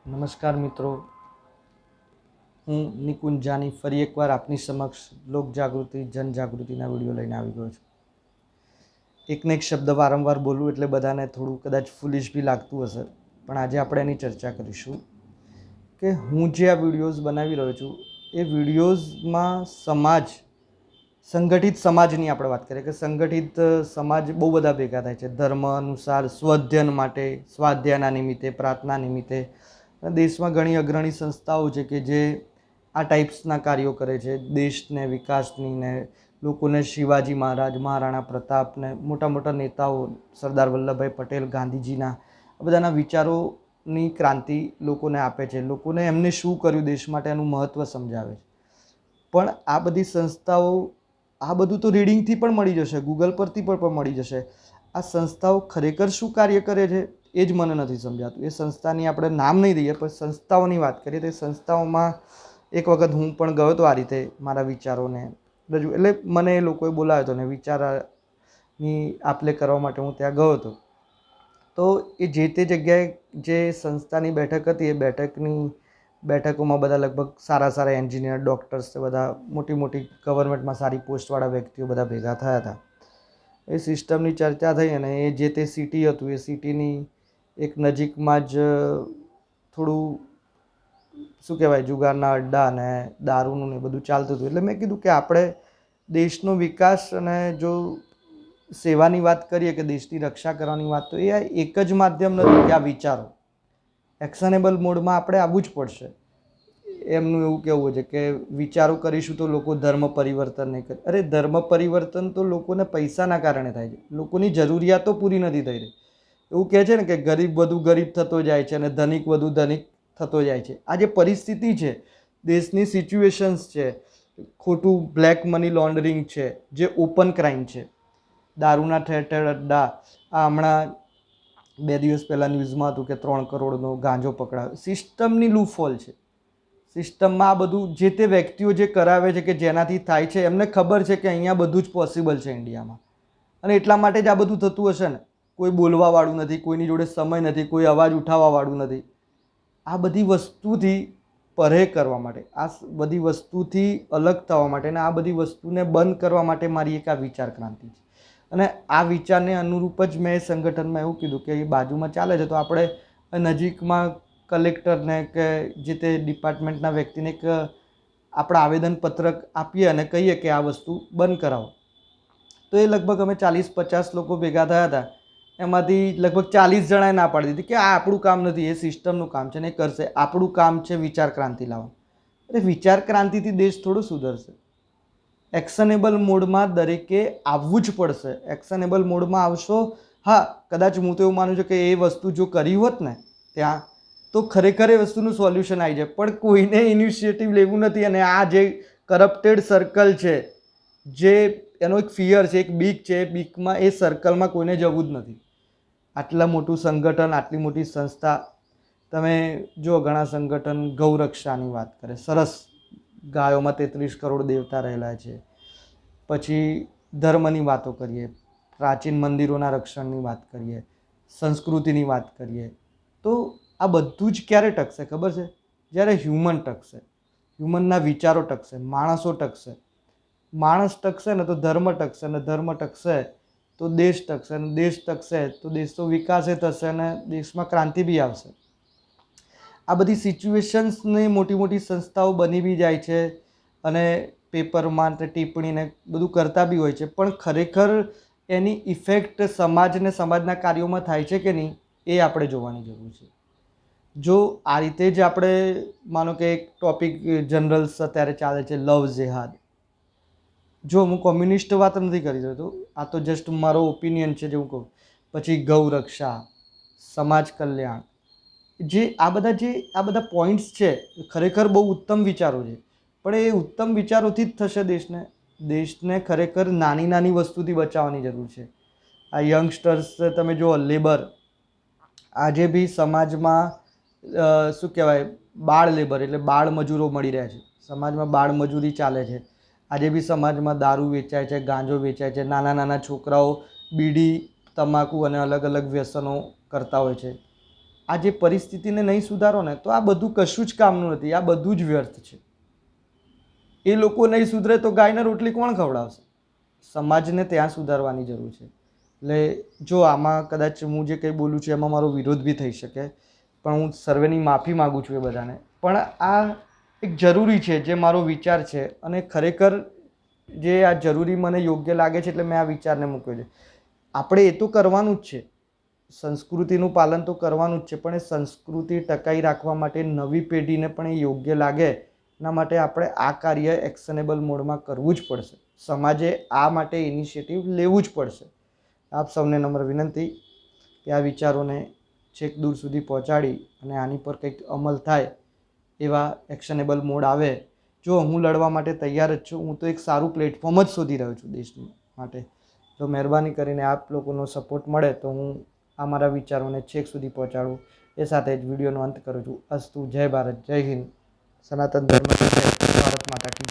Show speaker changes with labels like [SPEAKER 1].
[SPEAKER 1] નમસ્કાર મિત્રો, હું નિકુંજ જાની ફરી એકવાર આપની સમક્ષ લોકજાગૃતિ જનજાગૃતિના વિડીયો લઈને આવી ગયો છું. એકને એક શબ્દ વારંવાર બોલવું એટલે બધાને થોડું કદાચ ફૂલિશ બી લાગતું હશે, પણ આજે આપણે એની ચર્ચા કરીશું કે હું જે આ વિડીયોઝ બનાવી રહ્યો છું એ વિડીયોઝમાં સંગઠિત સમાજની આપણે વાત કરીએ કે સંગઠિત સમાજ બહુ બધા ભેગા થાય છે ધર્મ અનુસાર, સ્વઅધ્યયન માટે, સ્વાધ્યાયના નિમિત્તે, પ્રાર્થના નિમિત્તે. દેશમાં ઘણી અગ્રણી સંસ્થાઓ છે કે જે આ ટાઈપ્સના કાર્યો કરે છે, દેશને વિકાસની ને લોકોને શિવાજી મહારાજ, મહારાણા પ્રતાપ ને મોટા મોટા નેતાઓ, સરદાર વલ્લભભાઈ પટેલ, ગાંધીજીના આ બધાના વિચારોની ક્રાંતિ લોકોને આપે છે, લોકોને એમને શું કર્યું દેશ માટે એનું મહત્ત્વ સમજાવે છે. પણ આ બધી સંસ્થાઓ, આ બધું તો રીડિંગથી પણ મળી જશે, ગૂગલ પરથી પણ મળી જશે. આ સંસ્થાઓ ખરેખર શું કાર્ય કરે છે એ જ મને નથી સમજાતું. એ સંસ્થાની આપણે નામ નહીં દઈએ પણ સંસ્થાઓની વાત કરીએ તો એ સંસ્થાઓમાં એક વખત હું પણ ગયો હતો આ રીતે મારા વિચારોને રજૂ, એટલે મને એ લોકોએ બોલાવ્યો હતો ને વિચારની આપલે કરવા માટે હું ત્યાં ગયો હતો. તો એ જે તે જગ્યાએ જે સંસ્થાની બેઠક હતી એ બેઠકોમાં બધા લગભગ સારા સારા એન્જિનિયર, ડૉક્ટર્સ, બધા મોટી મોટી ગવર્મેન્ટમાં સારી પોસ્ટવાળા વ્યક્તિઓ બધા ભેગા થયા હતા. એ સિસ્ટમની ચર્ચા થઈ અને એ જે તે સિટી હતું એ સિટીની એક નજીકમાં જ થોડું શું કહેવાય જુગારના અડ્ડા અને દારૂનું ને બધું ચાલતું હતું. એટલે મેં કીધું કે આપણે દેશનો વિકાસ અને જો સેવાની વાત કરીએ કે દેશની રક્ષા કરવાની વાત, તો એ એક જ માધ્યમ નથી કે આ વિચારો એક્શનેબલ મોડમાં આપણે આવવું જ પડશે. એમનું એવું કહેવું છે કે વિચારો કરીશું તો લોકો ધર્મ પરિવર્તન નહીં કરે. અરે ધર્મ પરિવર્તન તો લોકોને પૈસાના કારણે થાય છે, લોકોની જરૂરિયાતો પૂરી નથી થઈ રહી. એવું કહે છે ને કે ગરીબ વધુ ગરીબ થતો જાય છે અને ધનિક વધુ ધનિક થતો જાય છે. આ જે પરિસ્થિતિ છે, દેશની સિચ્યુએશન્સ છે, ખોટું બ્લેક મની લોન્ડરિંગ છે, જે ઓપન ક્રાઇમ છે, દારૂના ઠેર ઠેર અડ્ડા, આ હમણાં 2 દિવસ પહેલાં ન્યૂઝમાં હતું કે 3 કરોડનો ગાંજો પકડાયો. સિસ્ટમની લૂફોલ છે. સિસ્ટમમાં આ બધું જે તે વ્યક્તિઓ જે કરાવે છે કે જેનાથી થાય છે એમને ખબર છે કે અહીંયા બધું જ પોસિબલ છે ઇન્ડિયામાં, અને એટલા માટે જ આ બધું થતું હશે ને. કોઈ બોલવાવાળું નથી, કોઈની જોડે સમય નથી, કોઈ અવાજ ઉઠાવવાવાળું નથી. આ બધી વસ્તુથી પરે કરવા માટે, આ બધી વસ્તુથી અલગ થવા માટે અને આ બધી વસ્તુને બંધ કરવા માટે મારી એક આ વિચાર ક્રાંતિ છે. અને આ વિચારને અનુરૂપ જ મેં સંગઠનમાં એવું કીધું કે એ બાજુમાં ચાલે છે તો આપણે નજીકમાં કલેક્ટરને કે જે તે ડિપાર્ટમેન્ટના વ્યક્તિને એક આપણા આવેદનપત્રક આપીએ અને કહીએ કે આ વસ્તુ બંધ કરાવો. તો એ લગભગ અમે 40-50 લોકો ભેગા થયા હતા. એમાંથી લગભગ 40 જણાએ ના પાડી દીધી કે આ આપણું કામ નથી, એ સિસ્ટમનું કામ છે ને એ કરશે. આપણું કામ છે વિચાર ક્રાંતિ લાવવાનું. એટલે વિચાર ક્રાંતિથી દેશ થોડો સુધરશે. એક્શનેબલ મોડમાં દરેકે આવવું જ પડશે. એક્શનેબલ મોડમાં આવશો, હા કદાચ હું તો એવું માનું છું કે એ વસ્તુ જો કરી હોત ને ત્યાં તો ખરેખર એ વસ્તુનું સોલ્યુશન આવી જાય, પણ કોઈને ઇનિશિયેટિવ લેવું નથી. અને આ જે કરપ્ટેડ સર્કલ છે, જે એનો એક ફિયર છે, એક બીક છે, એ બીકમાં એ સર્કલમાં કોઈને જવું જ નથી. આટલા મોટું સંગઠન, આટલી મોટી સંસ્થા, તમે જો ઘણા સંગઠન ગૌરક્ષાની વાત કરે, સરસ, ગાયોમાં 33 કરોડ દેવતા રહેલા છે. પછી ધર્મની વાતો કરીએ, પ્રાચીન મંદિરોના રક્ષણની વાત કરીએ, સંસ્કૃતિની વાત કરીએ, તો આ બધું જ ક્યારે ટકશે ખબર છે? જ્યારે હ્યુમન ટકશે, હ્યુમનના વિચારો ટકશે, માણસો ટકશે. માણસ ટકશે ને તો ધર્મ ટકશે, અને ધર્મ ટકશે તો દેશ ટકશે, અને દેશ ટકશે તો દેશનો વિકાસ થશે અને દેશમાં ક્રાંતિ બી આવશે. આ બધી સિચ્યુએશન્સને મોટી મોટી સંસ્થાઓ બની બી જાય છે અને પેપરમાં ટિપ્પણીને બધું કરતા બી હોય છે, પણ ખરેખર એની ઇફેક્ટ સમાજને, સમાજના કાર્યોમાં થાય છે કે નહીં એ આપણે જોવાની જરૂર છે. જો આ રીતે જ આપણે માનો કે એક ટોપિક જનરલ્સ અત્યારે ચાલે છે, લવ જેહાદ. જો હું કોમ્યુનિસ્ટ વાત નથી કરી રહ્યો, આ તો જસ્ટ મારો ઓપિનિયન છે જે હું કહું. પછી ગૌરક્ષા, સમાજ કલ્યાણ, આ બધા પોઈન્ટ્સ છે, ખરેખર બહુ ઉત્તમ વિચારો છે. પણ એ ઉત્તમ વિચારોથી જ થશે દેશને ખરેખર નાની નાની વસ્તુથી બચાવવાની જરૂર છે. આ યંગસ્ટર્સ તમે જુઓ, લેબર, આજે બી સમાજમાં શું કહેવાય, બાળ લેબર એટલે બાળ મજૂરો મળી રહ્યા છે. સમાજમાં બાળ મજૂરી ચાલે છે. આજે બી સમાજમાં દારૂ વેચાય છે, ગાંજો વેચાય છે, નાના નાના છોકરાઓ બીડી, તમાકુ અને અલગ અલગ વ્યસનો કરતા હોય છે. આ જે પરિસ્થિતિને નહીં સુધારો ને તો આ બધું કશું જ કામનું નથી, આ બધું જ વ્યર્થ છે. એ લોકો નહીં સુધરે તો ગાયને રોટલી કોણ ખવડાવશે? સમાજને ત્યાં સુધારવાની જરૂર છે. એટલે જો આમાં કદાચ હું જે કંઈ બોલું છું એમાં મારો વિરોધ બી થઈ શકે, પણ હું સર્વેની માફી માગું છું એ બધાને. પણ આ એક જરૂરી છે, જે મારો વિચાર છે, અને ખરેખર જે આ જરૂરી મને યોગ્ય લાગે છે એટલે મેં આ વિચારને મૂક્યો છે. આપણે એ તો કરવાનું જ છે, સંસ્કૃતિનું પાલન તો કરવાનું જ છે, પણ એ સંસ્કૃતિ ટકાઈ રાખવા માટે નવી પેઢીને પણ એ યોગ્ય લાગે એના માટે આપણે આ કાર્ય એક્શનેબલ મોડમાં કરવું જ પડશે. સમાજે આ માટે ઇનિશિયેટિવ લેવું જ પડશે. આપ સૌને નમ્ર વિનંતી કે આ વિચારોને છેક દૂર સુધી પહોંચાડી અને આની પર કંઈક અમલ થાય એવા એક્શનેબલ મોડ આવે. જો હું લડવા માટે તૈયાર જ છું, હું તો એક સારું પ્લેટફોર્મ જ શોધી રહ્યો છું દેશ માટે. તો મહેરબાની કરીને આપ લોકોનો સપોર્ટ મળે તો હું આ મારા વિચારોને છેક સુધી પહોંચાડું. એ સાથે જ વિડીયોનો અંત કરું છું. અસ્તુ. જય ભારત, જય હિન્દ. સનાતન ધર્મ સાથે ભારત માતા કી